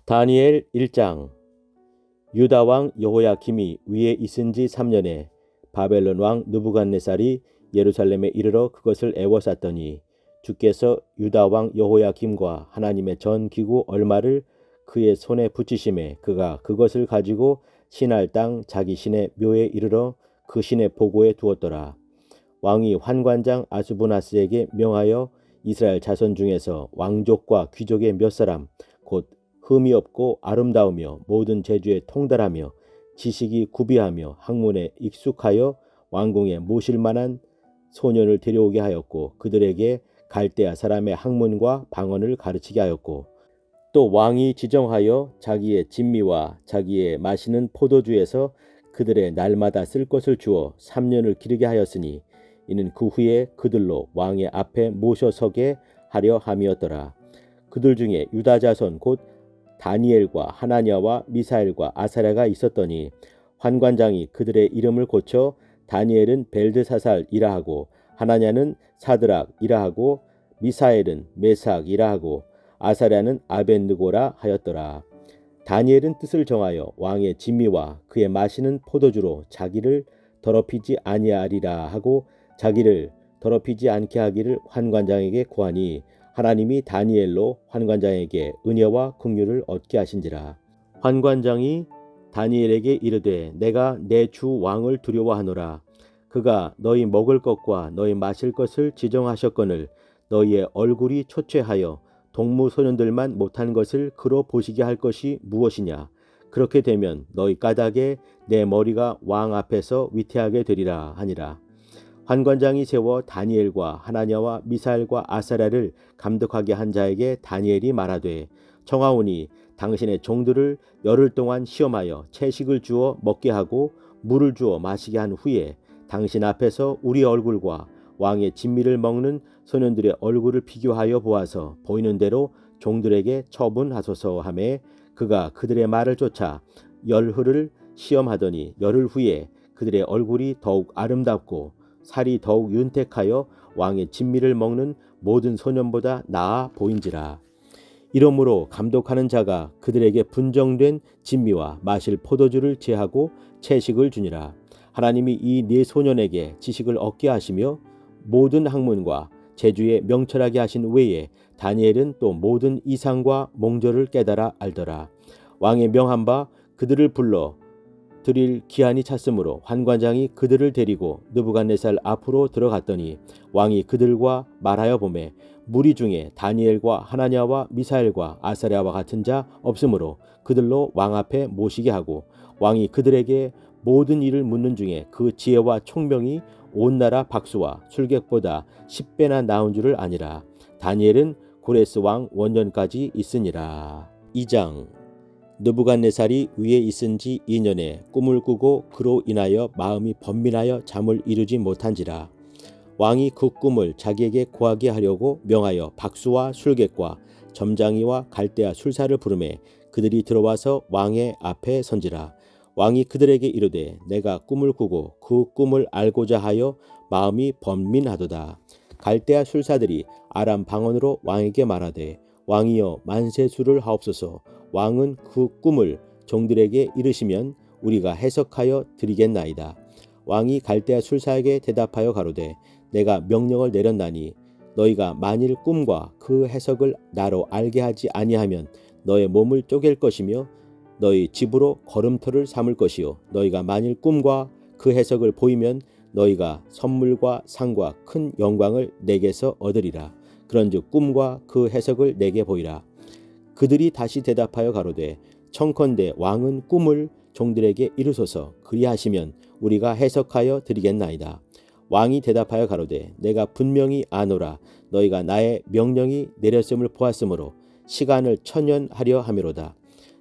다니엘 1장. 유다 왕 여호야김이 위에 있은 지 3년에 바벨론 왕 느부갓네살이 예루살렘에 이르러 그것을 애워쌌더니 주께서 유다 왕 여호야김과 하나님의 전 기구 얼마를 그의 손에 붙이심에 그가 그것을 가지고 신할 땅 자기 신의 묘에 이르러 그 신의 보고에 두었더라. 왕이 환관장 아수부나스에게 명하여 이스라엘 자손 중에서 왕족과 귀족의 몇 사람 곧 흠이 없고 아름다우며 모든 재주에 통달하며 지식이 구비하며 학문에 익숙하여 왕궁에 모실 만한 소년을 데려오게 하였고 그들에게 갈대아 사람의 학문과 방언을 가르치게 하였고 또 왕이 지정하여 자기의 진미와 자기의 마시는 포도주에서 그들의 날마다 쓸 것을 주어 3년을 기르게 하였으니 이는 그 후에 그들로 왕의 앞에 모셔서게 하려 함이었더라. 그들 중에 유다 자손 곧 다니엘과 하나냐와 미사엘과 아사랴가 있었더니 환관장이 그들의 이름을 고쳐 다니엘은 벨드사살이라 하고 하나냐는 사드락이라 하고 미사엘은 메삭이라 하고 아사랴는 아벳느고라 하였더라. 다니엘은 뜻을 정하여 왕의 진미와 그의 마시는 포도주로 자기를 더럽히지 아니하리라 하고 자기를 더럽히지 않게 하기를 환관장에게 구하니 하나님이 다니엘로 환관장에게 은혜와 긍휼을 얻게 하신지라. 환관장이 다니엘에게 이르되 내가 내 주 왕을 두려워하노라. 그가 너희 먹을 것과 너희 마실 것을 지정하셨거늘 너희의 얼굴이 초췌하여 동무소년들만 못한 것을 그로 보시게 할 것이 무엇이냐. 그렇게 되면 너희 까닭에 내 머리가 왕 앞에서 위태하게 되리라 하니라. 환관장이 세워 다니엘과 하나냐와 미사엘과 아사랴를 감독하게 한 자에게 다니엘이 말하되 청하오니 당신의 종들을 열흘 동안 시험하여 채식을 주어 먹게 하고 물을 주어 마시게 한 후에 당신 앞에서 우리 얼굴과 왕의 진미를 먹는 소년들의 얼굴을 비교하여 보아서 보이는 대로 종들에게 처분하소서 하매 그가 그들의 말을 쫓아 열흘을 시험하더니 열흘 후에 그들의 얼굴이 더욱 아름답고 살이 더욱 윤택하여 왕의 진미를 먹는 모든 소년보다 나아 보인지라. 이러므로 감독하는 자가 그들에게 분정된 진미와 마실 포도주를 제하고 채식을 주니라. 하나님이 이 네 소년에게 지식을 얻게 하시며 모든 학문과 재주에 명철하게 하신 외에 다니엘은 또 모든 이상과 몽절을 깨달아 알더라. 왕의 명한 바 그들을 불러 드릴 기한이 찼으므로 환관장이 그들을 데리고 느부갓네살 앞으로 들어갔더니 왕이 그들과 말하여 보매 무리 중에 다니엘과 하나냐와 미사엘과 아사랴와 같은 자 없으므로 그들로 왕 앞에 모시게 하고 왕이 그들에게 모든 일을 묻는 중에 그 지혜와 총명이 온 나라 박수와 술객보다 10배나 나은 줄을 아니라. 다니엘은 고레스 왕 원년까지 있으니라. 2장. 느부갓네살이 위에 있은 지 2년에 꿈을 꾸고 그로 인하여 마음이 번민하여 잠을 이루지 못한지라. 왕이 그 꿈을 자기에게 고하게 하려고 명하여 박수와 술객과 점장이와 갈대아 술사를 부르매 그들이 들어와서 왕의 앞에 선지라. 왕이 그들에게 이르되 내가 꿈을 꾸고 그 꿈을 알고자 하여 마음이 번민하도다. 갈대아 술사들이 아람 방언으로 왕에게 말하되 왕이여 만세수를 하옵소서. 왕은 그 꿈을 종들에게 이르시면 우리가 해석하여 드리겠나이다. 왕이 갈대아 술사에게 대답하여 가로되 내가 명령을 내렸나니 너희가 만일 꿈과 그 해석을 나로 알게 하지 아니하면 너의 몸을 쪼갤 것이며 너희 집으로 걸음터를 삼을 것이요 너희가 만일 꿈과 그 해석을 보이면 너희가 선물과 상과 큰 영광을 내게서 얻으리라. 그런즉 꿈과 그 해석을 내게 보이라. 그들이 다시 대답하여 가로되 청컨대 왕은 꿈을 종들에게 이르소서. 그리하시면 우리가 해석하여 드리겠나이다. 왕이 대답하여 가로되 내가 분명히 아노라. 너희가 나의 명령이 내렸음을 보았으므로 시간을 천년하려 함이로다.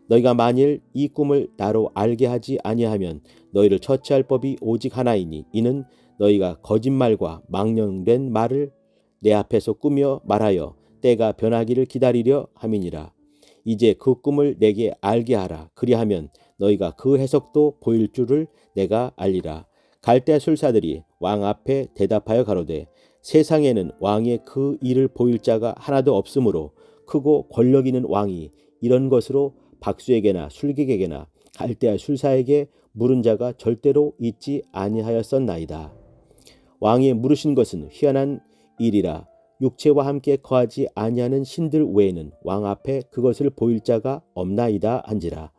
너희가 만일 이 꿈을 나로 알게 하지 아니하면 너희를 처치할 법이 오직 하나이니 이는 너희가 거짓말과 망령된 말을 내 앞에서 꾸며 말하여 때가 변하기를 기다리려 함이니라. 이제 그 꿈을 내게 알게 하라. 그리하면 너희가 그 해석도 보일 줄을 내가 알리라. 갈대아 술사들이 왕 앞에 대답하여 가로되 세상에는 왕의 그 일을 보일 자가 하나도 없으므로 크고 권력 있는 왕이 이런 것으로 박수에게나 술객에게나 갈대아 술사에게 물은 자가 절대로 있지 아니하였었나이다. 왕이 물으신 것은 희한한 일이라 육체와 함께 거하지 아니하는 신들 외에는 왕 앞에 그것을 보일 자가 없나이다 한지라.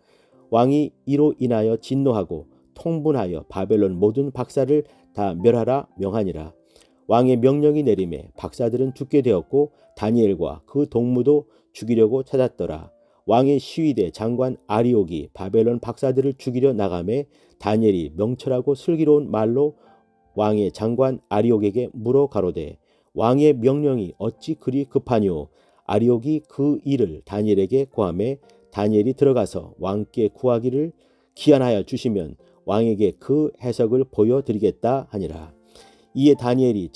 왕이 이로 인하여 진노하고 통분하여 바벨론 모든 박사를 다 멸하라 명하니라. 왕의 명령이 내림에 박사들은 죽게 되었고 다니엘과 그 동무도 죽이려고 찾았더라. 왕의 시위대 장관 아리옥이 바벨론 박사들을 죽이려 나가매 다니엘이 명철하고 슬기로운 말로 왕의 장관 아리옥에게 물어 가로되 왕의 명령이 어찌 그리 급하뇨. 아리옥이 그 일을 다니엘에게 고하매 다니엘이 들어가서 왕께 구하기를 기한하여 주시면 왕에게 그 해석을 보여드리겠다 하니라. 이에 다니엘이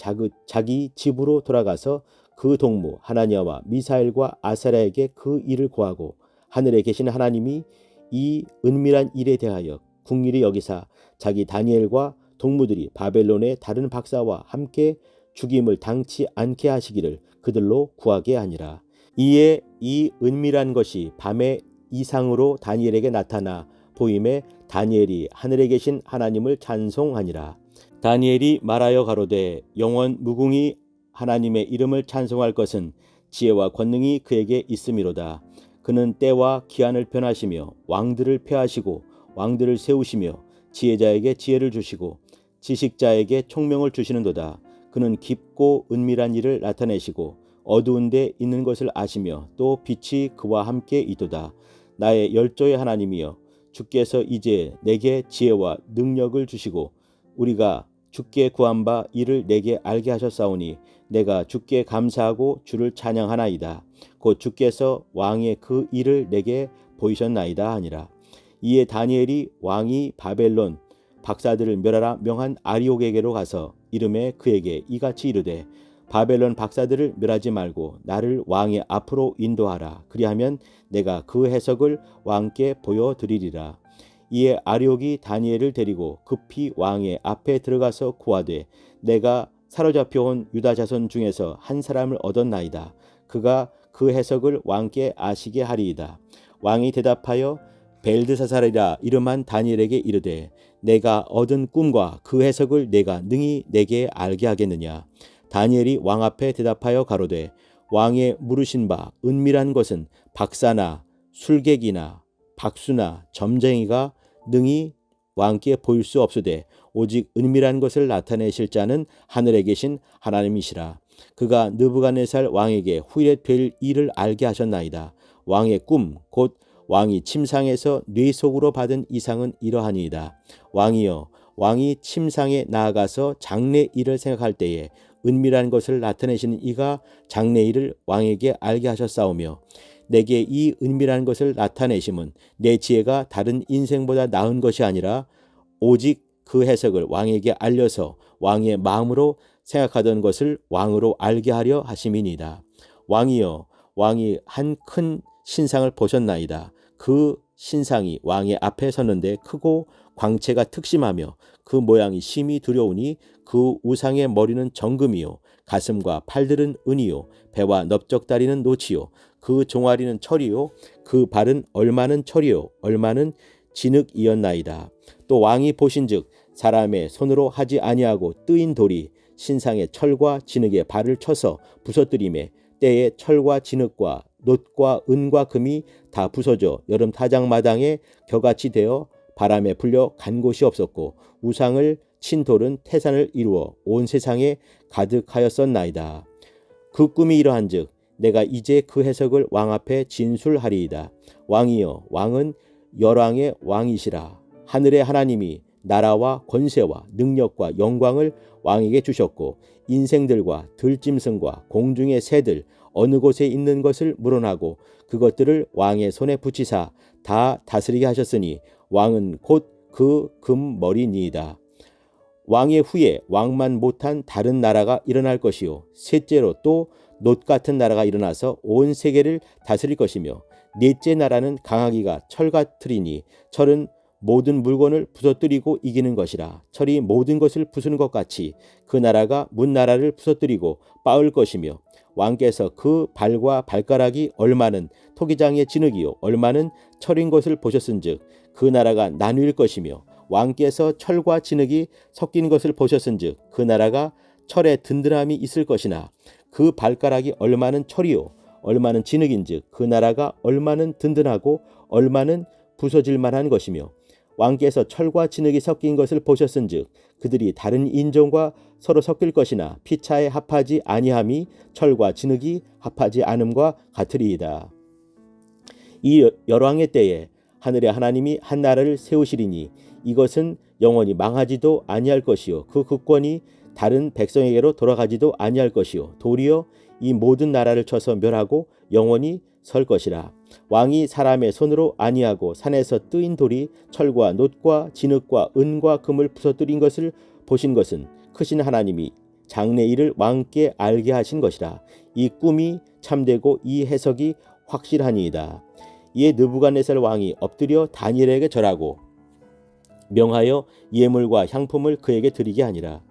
자기 집으로 돌아가서 그 동무 하나니아와 미사엘과 아사랴에게 그 일을 고하고 하늘에 계신 하나님이 이 은밀한 일에 대하여 궁일이 여기사 자기 다니엘과 동무들이 바벨론의 다른 박사와 함께 죽임을 당치 않게 하시기를 그들로 구하게 하니라. 이에 이 은밀한 것이 밤의 이상으로 다니엘에게 나타나 보임에 다니엘이 하늘에 계신 하나님을 찬송하니라. 다니엘이 말하여 가로되 영원 무궁히 하나님의 이름을 찬송할 것은 지혜와 권능이 그에게 있음이로다. 그는 때와 기한을 변하시며 왕들을 폐하시고 왕들을 세우시며 지혜자에게 지혜를 주시고 지식자에게 총명을 주시는도다. 그는 깊고 은밀한 일을 나타내시고 어두운 데 있는 것을 아시며 또 빛이 그와 함께 있도다. 나의 열조의 하나님이여 주께서 이제 내게 지혜와 능력을 주시고 우리가 주께 구한 바 이를 내게 알게 하셨사오니 내가 주께 감사하고 주를 찬양하나이다. 곧 주께서 왕의 그 일을 내게 보이셨나이다 하니라. 이에 다니엘이 왕이 바벨론 박사들을 멸하라 명한 아리옥에게로 가서 이름에 그에게 이같이 이르되 바벨론 박사들을 멸하지 말고 나를 왕의 앞으로 인도하라. 그리하면 내가 그 해석을 왕께 보여드리리라. 이에 아리옥이 다니엘을 데리고 급히 왕의 앞에 들어가서 고하되 내가 사로잡혀 온 유다 자손 중에서 한 사람을 얻었나이다. 그가 그 해석을 왕께 아시게 하리이다. 왕이 대답하여 벨드사살이라 이름한 다니엘에게 이르되 내가 얻은 꿈과 그 해석을 내가 능히 내게 알게 하겠느냐. 다니엘이 왕 앞에 대답하여 가로되 왕의 물으신 바 은밀한 것은 박사나 술객이나 박수나 점쟁이가 능히 왕께 보일 수 없으되 오직 은밀한 것을 나타내실 자는 하늘에 계신 하나님이시라. 그가 느부갓네살 왕에게 후일에 될 일을 알게 하셨나이다. 왕의 꿈 곧 왕이 침상에서 뇌 속으로 받은 이상은 이러하니이다. 왕이여 왕이 침상에 나아가서 장래 일을 생각할 때에 은밀한 것을 나타내시는 이가 장래 일을 왕에게 알게 하셨사오며 내게 이 은밀한 것을 나타내심은 내 지혜가 다른 인생보다 나은 것이 아니라 오직 그 해석을 왕에게 알려서 왕의 마음으로 생각하던 것을 왕으로 알게 하려 하심이니이다. 왕이여 왕이 한 큰 신상을 보셨나이다. 그 신상이 왕의 앞에 섰는데 크고 광채가 특심하며 그 모양이 심히 두려우니 그 우상의 머리는 정금이요 가슴과 팔들은 은이요 배와 넓적다리는 노치요 그 종아리는 철이요 그 발은 얼마는 철이요 얼마는 진흙이었나이다. 또 왕이 보신즉 사람의 손으로 하지 아니하고 뜨인 돌이 신상의 철과 진흙에 발을 쳐서 부서뜨리매 때에 철과 진흙과 놋과 은과 금이 다 부서져 여름 타작마당에 겨같이 되어 바람에 불려 간 곳이 없었고 우상을 친 돌은 태산을 이루어 온 세상에 가득하였었나이다. 그 꿈이 이러한즉 내가 이제 그 해석을 왕 앞에 진술하리이다. 왕이여 왕은 열왕의 왕이시라. 하늘의 하나님이 나라와 권세와 능력과 영광을 왕에게 주셨고 인생들과 들짐승과 공중의 새들 어느 곳에 있는 것을 물어나고 그것들을 왕의 손에 붙이사 다 다스리게 하셨으니 왕은 곧 그 금머리니이다. 왕의 후에 왕만 못한 다른 나라가 일어날 것이요 셋째로 또 놋 같은 나라가 일어나서 온 세계를 다스릴 것이며 넷째 나라는 강하기가 철 같으리니 철은 모든 물건을 부서뜨리고 이기는 것이라. 철이 모든 것을 부수는 것 같이 그 나라가 문나라를 부서뜨리고 빻을 것이며 왕께서 그 발과 발가락이 얼마는 토기장의 진흙이요 얼마는 철인 것을 보셨은즉 그 나라가 나누일 것이며 왕께서 철과 진흙이 섞인 것을 보셨은즉 그 나라가 철에 든든함이 있을 것이나 그 발가락이 얼마는 철이요 얼마는 진흙인즉 그 나라가 얼마는 든든하고 얼마는 부서질 만한 것이며 왕께서 철과 진흙이 섞인 것을 보셨은즉 그들이 다른 인종과 서로 섞일 것이나 피차에 합하지 아니함이 철과 진흙이 합하지 않음과 같으리이다. 이 열왕의 때에 하늘의 하나님이 한 나라를 세우시리니 이것은 영원히 망하지도 아니할 것이요 그 국권이 다른 백성에게로 돌아가지도 아니할 것이요 도리어 이 모든 나라를 쳐서 멸하고 영원히 설 것이라. 왕이 사람의 손으로 아니하고 산에서 뜨인 돌이 철과 놋과 진흙과 은과 금을 부서뜨린 것을 보신 것은 크신 하나님이 장래 일을 왕께 알게 하신 것이라. 이 꿈이 참되고 이 해석이 확실하니이다. 이에 느부갓네살 왕이 엎드려 다니엘에게 절하고 명하여 예물과 향품을 그에게 드리게 하니라.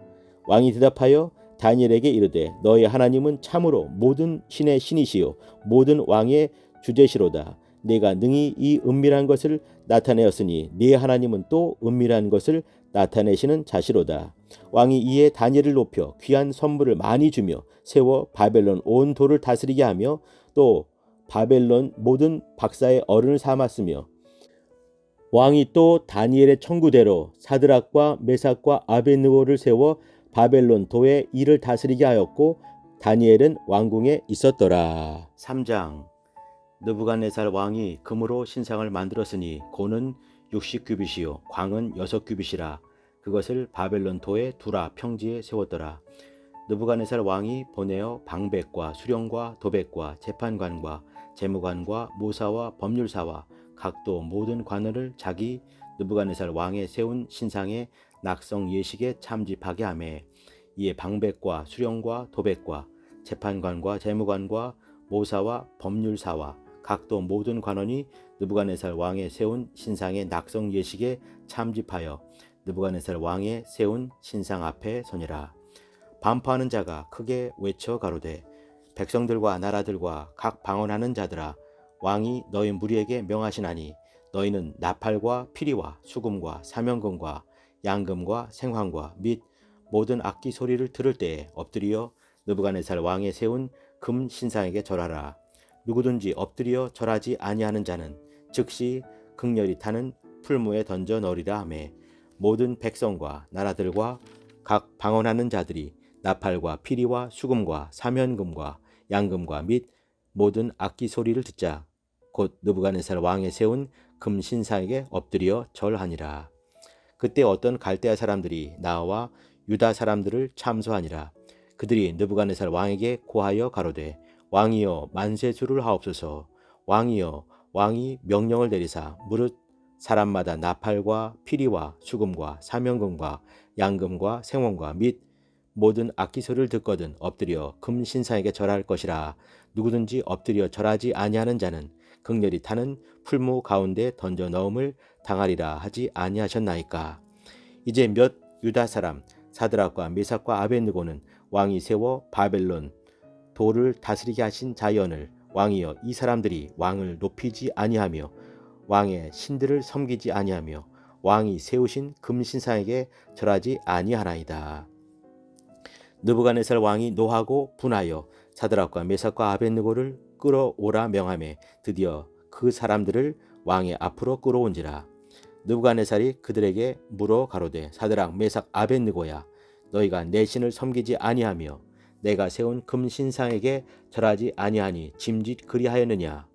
왕이 대답하여 다니엘에게 이르되 너의 하나님은 참으로 모든 신의 신이시요 모든 왕의 주제시로다. 내가 능히 이 은밀한 것을 나타내었으니 네 하나님은 또 은밀한 것을 나타내시는 자시로다. 왕이 이에 다니엘을 높여 귀한 선물을 많이 주며 세워 바벨론 온 도를 다스리게 하며 또 바벨론 모든 박사의 어른을 삼았으며 왕이 또 다니엘의 청구대로 사드락과 메삭과 아벳느고를 세워 바벨론 도의 일을 다스리게 하였고 다니엘은 왕궁에 있었더라. 3장. 느부갓네살 왕이 금으로 신상을 만들었으니 고는 60규빗이요 광은 6규빗이라. 그것을 바벨론 도의 두라 평지에 세웠더라. 느부갓네살 왕이 보내어 방백과 수령과 도백과 재판관과 재무관과 모사와 법률사와 각도 모든 관원을 자기 느부갓네살 왕의 세운 신상의 낙성 예식에 참집하게 하매 이에 방백과 수령과 도백과 재판관과 재무관과 모사와 법률사와 각도 모든 관원이 느부갓네살 왕의 세운 신상의 낙성 예식에 참집하여 느부갓네살 왕의 세운 신상 앞에 서니라. 반포하는 자가 크게 외쳐 가로되 백성들과 나라들과 각 방언하는 자들아 왕이 너희 무리에게 명하시나니 너희는 나팔과 피리와 수금과 사면금과 양금과 생황과 및 모든 악기 소리를 들을 때에 엎드려 느부갓네살 왕의 세운 금 신상에게 절하라. 누구든지 엎드려 절하지 아니하는 자는 즉시 극렬히 타는 풀무에 던져 넣으리라 하매 모든 백성과 나라들과 각 방언하는 자들이 나팔과 피리와 수금과 사면금과 양금과 및 모든 악기 소리를 듣자 곧 느부갓네살 왕의 세운 금 신상에게 엎드려 절하니라. 그때 어떤 갈대아 사람들이 나와 유다 사람들을 참소하니라. 그들이 느부갓네살 왕에게 고하여 가로되 왕이여 만세수를 하옵소서. 왕이여 왕이 명령을 내리사 무릇 사람마다 나팔과 피리와 수금과 사면금과 양금과 생원과 및 모든 악기 소리를 듣거든 엎드려 금 신상에게 절할 것이라. 누구든지 엎드려 절하지 아니하는 자는 극렬히 타는 풀무 가운데 던져 넣음을 당하리라 하지 아니하셨나이까. 이제 몇 유다 사람 사드락과 메삭과 아벳느고는 왕이 세워 바벨론 도를 다스리게 하신 자연을 왕이여 이 사람들이 왕을 높이지 아니하며 왕의 신들을 섬기지 아니하며 왕이 세우신 금신상에게 절하지 아니하나이다. 느부갓네살 왕이 노하고 분하여 사드락과 메삭과 아벳느고를 끌어오라 명하매 드디어 그 사람들을 왕의 앞으로 끌어온지라. 느부갓네살이 그들에게 물어 가로되 사드락 메삭 아벳느고야 너희가 내 신을 섬기지 아니하며 내가 세운 금신상에게 절하지 아니하니 짐짓 그리하였느냐.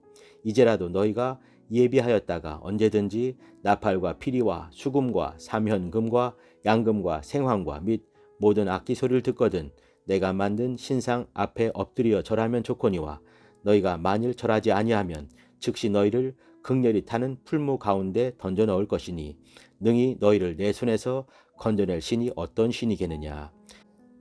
이제라도 너희가 예비하였다가 언제든지 나팔과 피리와 수금과 사면금과 양금과 생황과 및 모든 악기 소리를 듣거든 내가 만든 신상 앞에 엎드려 절하면 좋거니와 너희가 만일 절하지 아니하면 즉시 너희를 극렬히 타는 풀무 가운데 던져 넣을 것이니 능히 너희를 내 손에서 건져낼 신이 어떤 신이겠느냐.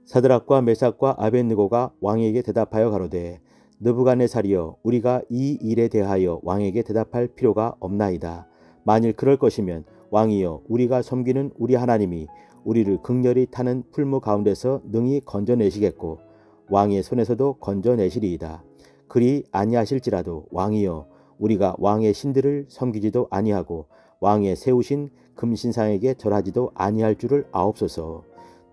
사드락과 메삭과 아벳느고가 왕에게 대답하여 가로되 느부갓네살이여 우리가 이 일에 대하여 왕에게 대답할 필요가 없나이다. 만일 그럴 것이면 왕이여 우리가 섬기는 우리 하나님이 우리를 극렬히 타는 풀무 가운데서 능히 건져내시겠고 왕의 손에서도 건져내시리이다. 그리 아니하실지라도 왕이여 우리가 왕의 신들을 섬기지도 아니하고 왕의 세우신 금신상에게 절하지도 아니할 줄을 아옵소서.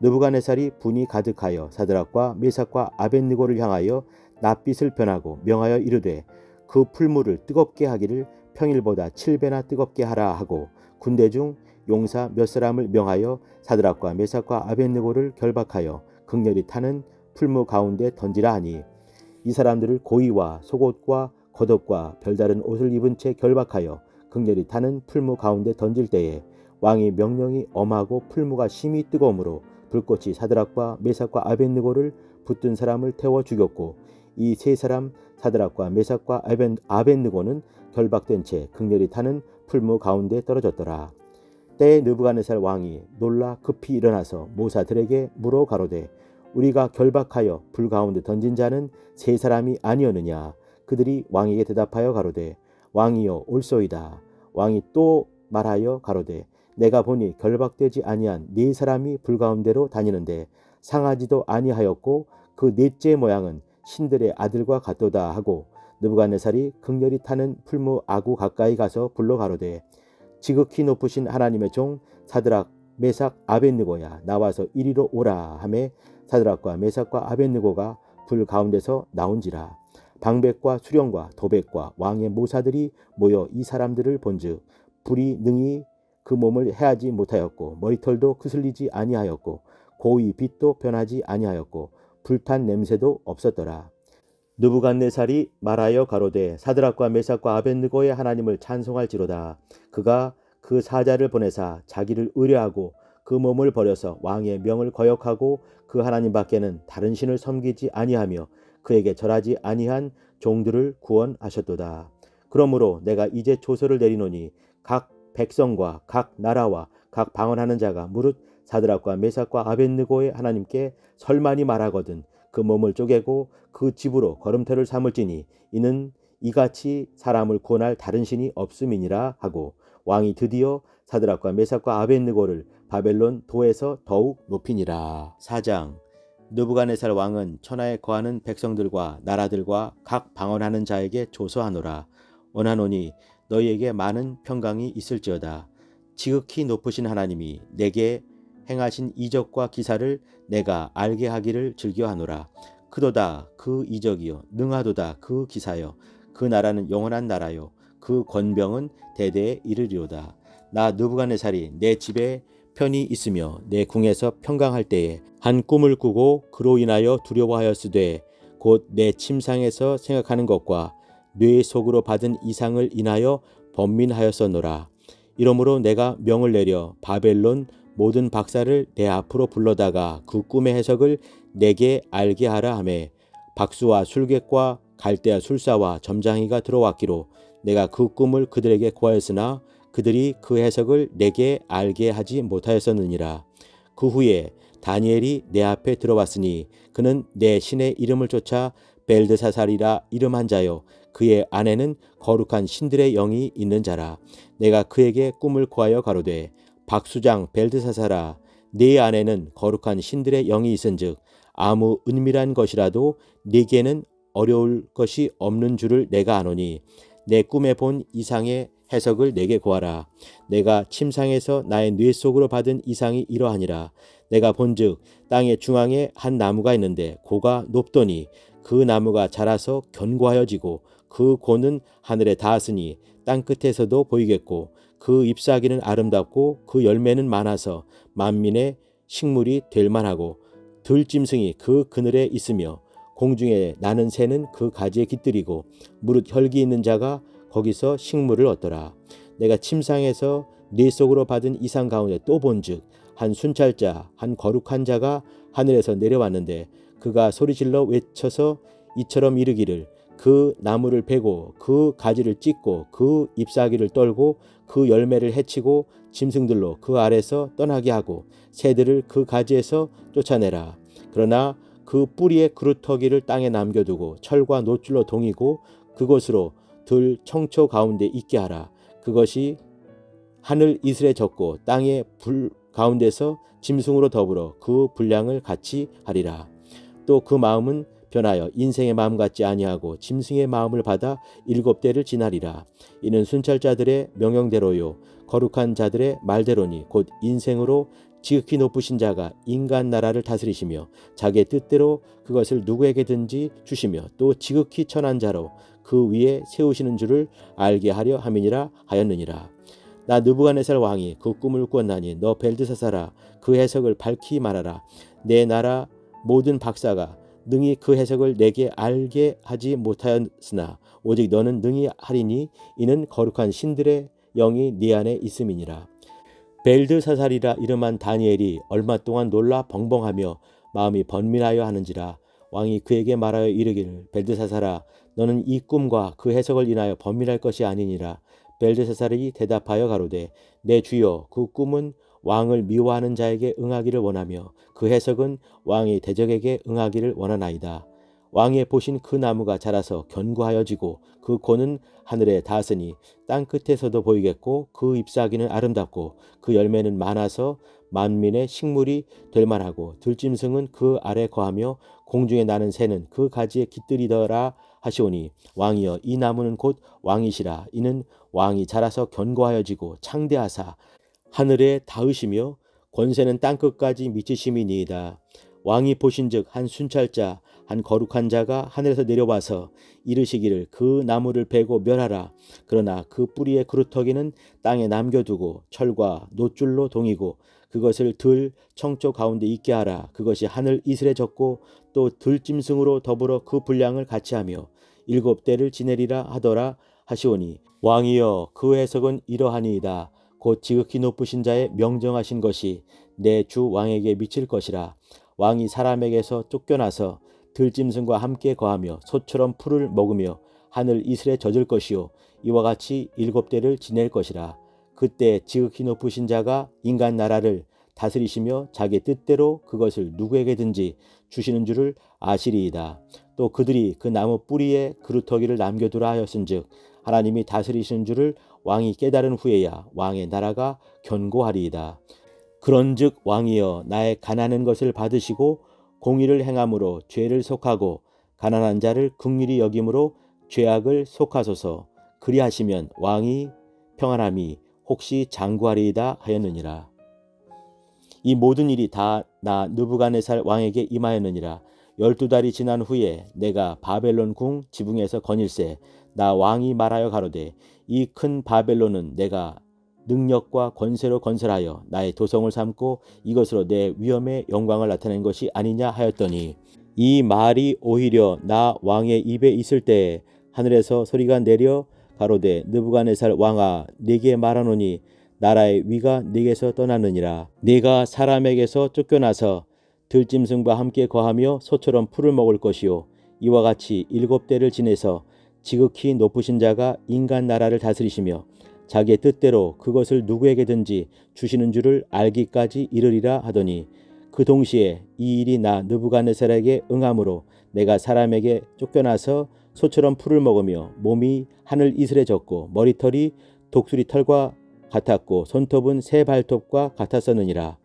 느부갓네살이 분이 가득하여 사드락과 메삭과 아벳느고를 향하여 낯빛을 변하고 명하여 이르되 그 풀무를 뜨겁게 하기를 평일보다 7배나 뜨겁게 하라 하고 군대 중 용사 몇 사람을 명하여 사드락과 메삭과 아벳느고를 결박하여 극렬히 타는 풀무 가운데 던지라 하니 이 사람들을 고의와 속옷과 겉옷과 별다른 옷을 입은 채 결박하여 극렬히 타는 풀무 가운데 던질 때에 왕의 명령이 엄하고 풀무가 심히 뜨거우므로 불꽃이 사드락과 메삭과 아벳느고를 붙든 사람을 태워 죽였고 이 세 사람 사드락과 메삭과 아벳느고는 결박된 채 극렬히 타는 풀무 가운데 떨어졌더라. 때에 느부갓네살 왕이 놀라 급히 일어나서 모사들에게 물어 가로되 우리가 결박하여 불 가운데 던진 자는 세 사람이 아니었느냐. 그들이 왕에게 대답하여 가로되 왕이여 옳소이다. 왕이 또 말하여 가로되 내가 보니 결박되지 아니한 네 사람이 불 가운데로 다니는데 상하지도 아니하였고 그 넷째 모양은 신들의 아들과 같도다 하고 느부갓네살이 극렬히 타는 풀무 아구 가까이 가서 불러 가로되 지극히 높으신 하나님의 종 사드락 메삭 아벳느고야 나와서 이리로 오라 하매 사드락과 메삭과 아벳느고가 불 가운데서 나온지라. 방백과 수령과 도백과 왕의 모사들이 모여 이 사람들을 본즉 불이 능히 그 몸을 해하지 못하였고 머리털도 그슬리지 아니하였고 고의 빛도 변하지 아니하였고 불탄 냄새도 없었더라. 느부갓네살이 말하여 가로되 사드락과 메삭과 아벳느고의 하나님을 찬송할지로다. 그가 그 사자를 보내사 자기를 의뢰하고 그 몸을 버려서 왕의 명을 거역하고 그 하나님 밖에는 다른 신을 섬기지 아니하며 그에게 절하지 아니한 종들을 구원하셨도다. 그러므로 내가 이제 조서를 내리노니 각 백성과 각 나라와 각 방언하는 자가 무릇 사드락과 메삭과 아벳느고의 하나님께 설만이 말하거든 그 몸을 쪼개고 그 집으로 걸음터를 삼을지니 이는 이같이 사람을 구원할 다른 신이 없음이니라 하고 왕이 드디어 사드락과 메삭과 아벳느고를 바벨론 도에서 더욱 높이니라. 4장. 느부갓네살 왕은 천하에 거하는 백성들과 나라들과 각 방언하는 자에게 조서하노라. 원하노니 너희에게 많은 평강이 있을지어다. 지극히 높으신 하나님이 내게 행하신 이적과 기사를 내가 알게 하기를 즐겨하노라. 크도다 그 이적이요 능하도다 그 기사요 그 나라는 영원한 나라요 그 권병은 대대에 이르리로다. 나 느부갓네살이 내 집에 편히 있으며 내 궁에서 평강할 때에 한 꿈을 꾸고 그로 인하여 두려워하였으되 곧 내 침상에서 생각하는 것과 뇌 속으로 받은 이상을 인하여 번민하였었노라. 이러므로 내가 명을 내려 바벨론 모든 박사를 내 앞으로 불러다가 그 꿈의 해석을 내게 알게 하라 하매 박수와 술객과 갈대아 술사와 점장이가 들어왔기로 내가 그 꿈을 그들에게 고하였으나 그들이 그 해석을 내게 알게 하지 못하였었느니라. 그 후에 다니엘이 내 앞에 들어왔으니 그는 내 신의 이름을 쫓아 벨드사살이라 이름한 자요 그의 안에는 거룩한 신들의 영이 있는 자라. 내가 그에게 꿈을 고하여 가로되 박수장 벨드사살아 네 안에는 거룩한 신들의 영이 있은즉 아무 은밀한 것이라도 네게는 어려울 것이 없는 줄을 내가 아노니 내 꿈에 본 이상의 해석을 내게 고하라. 내가 침상에서 나의 뇌 속으로 받은 이상이 이러하니라. 내가 본즉 땅의 중앙에 한 나무가 있는데 고가 높더니 그 나무가 자라서 견고하여지고 그 고는 하늘에 닿았으니 땅 끝에서도 보이겠고 그 잎사귀는 아름답고 그 열매는 많아서 만민의 식물이 될 만하고 들짐승이 그 그늘에 있으며 공중에 나는 새는 그 가지에 깃들이고 무릇 혈기 있는 자가 거기서 식물을 얻더라. 내가 침상에서 뇌 속으로 받은 이상 가운데 또 본즉 한 순찰자 한 거룩한 자가 하늘에서 내려왔는데 그가 소리질러 외쳐서 이처럼 이르기를 그 나무를 베고 그 가지를 찢고 그 잎사귀를 떨고 그 열매를 해치고 짐승들로 그 아래서 떠나게 하고 새들을 그 가지에서 쫓아내라. 그러나 그 뿌리의 그루터기를 땅에 남겨두고 철과 노줄로 동이고 그곳으로 들 청초 가운데 있게 하라. 그것이 하늘 이슬에 젖고 땅의 불 가운데서 짐승으로 더불어 그 분량을 같이 하리라. 또 그 마음은 변하여 인생의 마음 같지 아니하고 짐승의 마음을 받아 7대를 지나리라. 이는 순찰자들의 명령대로요 거룩한 자들의 말대로니 곧 인생으로 지극히 높으신 자가 인간 나라를 다스리시며 자기의 뜻대로 그것을 누구에게든지 주시며 또 지극히 천한 자로 그 위에 세우시는 줄을 알게 하려 함이니라 하였느니라. 나 느부갓네살 왕이 그 꿈을 꾸었나니 너 벨드사살아 그 해석을 밝히 말하라. 내 나라 모든 박사가 능히 그 해석을 내게 알게 하지 못하였으나 오직 너는 능히 하리니 이는 거룩한 신들의 영이 네 안에 있음이니라. 벨드사살이라 이름한 다니엘이 얼마 동안 놀라 벙벙하며 마음이 번민하여 하는지라. 왕이 그에게 말하여 이르기를 벨드사살아 너는 이 꿈과 그 해석을 인하여 번민할 것이 아니니라. 벨드사살이 대답하여 가로되 내 주여 그 꿈은 왕을 미워하는 자에게 응하기를 원하며 그 해석은 왕의 대적에게 응하기를 원하나이다. 왕의 보신 그 나무가 자라서 견고하여지고 그 고는 하늘에 닿았으니 땅 끝에서도 보이겠고 그 잎사귀는 아름답고 그 열매는 많아서 만민의 식물이 될 만하고 들짐승은 그 아래 거하며 공중에 나는 새는 그 가지에 깃들이더라 하시오니 왕이여 이 나무는 곧 왕이시라. 이는 왕이 자라서 견고하여지고 창대하사 하늘에 닿으시며 권세는 땅끝까지 미치심이니이다. 왕이 보신즉 한 순찰자 한 거룩한 자가 하늘에서 내려와서 이르시기를 그 나무를 베고 멸하라. 그러나 그 뿌리의 그루터기는 땅에 남겨두고 철과 놋줄로 동이고 그것을 들 청초 가운데 있게 하라. 그것이 하늘 이슬에 젖고 또 들짐승으로 더불어 그 분량을 같이 하며 7대를 지내리라 하더라 하시오니 왕이여 그 해석은 이러하니이다. 곧 지극히 높으신 자의 명정하신 것이 내 주 왕에게 미칠 것이라. 왕이 사람에게서 쫓겨나서 들짐승과 함께 거하며 소처럼 풀을 먹으며 하늘 이슬에 젖을 것이요 이와 같이 7대를 지낼 것이라. 그때 지극히 높으신 자가 인간 나라를 다스리시며 자기 뜻대로 그것을 누구에게든지 주시는 줄을 아시리이다. 또 그들이 그 나무 뿌리에 그루터기를 남겨두라 하였은즉 하나님이 다스리시는 줄을 왕이 깨달은 후에야 왕의 나라가 견고하리이다. 그런즉 왕이여 나의 가난한 것을 받으시고 공의를 행함으로 죄를 속하고 가난한 자를 긍휼히 여김으로 죄악을 속하소서. 그리하시면 왕이 평안함이 혹시 장구하리이다 하였느니라. 이 모든 일이 다 나 느부갓네살 왕에게 임하였느니라. 12달이 지난 후에 내가 바벨론 궁 지붕에서 거닐새 나 왕이 말하여 가로되 이 큰 바벨론은 내가 능력과 권세로 건설하여 나의 도성을 삼고 이것으로 내 위엄의 영광을 나타낸 것이 아니냐 하였더니 이 말이 오히려 나 왕의 입에 있을 때에 하늘에서 소리가 내려 가로되 느부갓네살 왕아 네게 말하노니 나라의 위가 네게서 떠나느니라. 네가 사람에게서 쫓겨나서 들짐승과 함께 거하며 소처럼 풀을 먹을 것이요 이와 같이 7대를 지내서 지극히 높으신 자가 인간 나라를 다스리시며 자기의 뜻대로 그것을 누구에게든지 주시는 줄을 알기까지 이르리라 하더니 그 동시에 이 일이 나 느부갓네살에게 응함으로 내가 사람에게 쫓겨나서 소처럼 풀을 먹으며 몸이 하늘 이슬에 젖고 머리털이 독수리 털과 같았고 손톱은 새 발톱과 같았었느니라.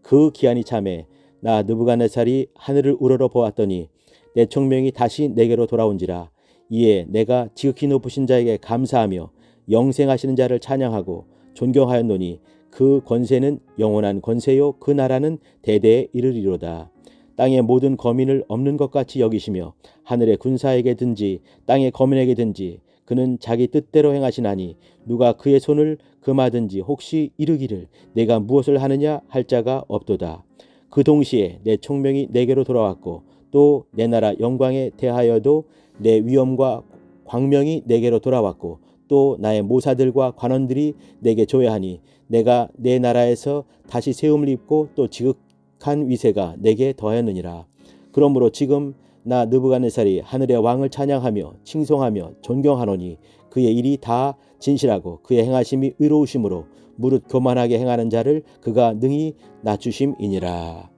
그 기한이 참에 나 느부갓네살이 하늘을 우러러 보았더니 내 총명이 다시 내게로 돌아온지라. 이에 내가 지극히 높으신 자에게 감사하며 영생하시는 자를 찬양하고 존경하였노니 그 권세는 영원한 권세요 그 나라는 대대에 이르리로다. 땅의 모든 거민을 없는 것 같이 여기시며 하늘의 군사에게든지 땅의 거민에게든지 그는 자기 뜻대로 행하시나니 누가 그의 손을 금하든지 혹시 이르기를 내가 무엇을 하느냐 할 자가 없도다. 그 동시에 내 총명이 내게로 돌아왔고 또 내 나라 영광에 대하여도 내 위엄과 광명이 내게로 돌아왔고 또 나의 모사들과 관원들이 내게 조회하니 내가 내 나라에서 다시 세움을 입고 또 지극한 위세가 내게 더하였느니라. 그러므로 지금 나 느부갓네살이 하늘의 왕을 찬양하며 칭송하며 존경하노니 그의 일이 다 진실하고 그의 행하심이 의로우심으로 무릇 교만하게 행하는 자를 그가 능히 낮추심이니라.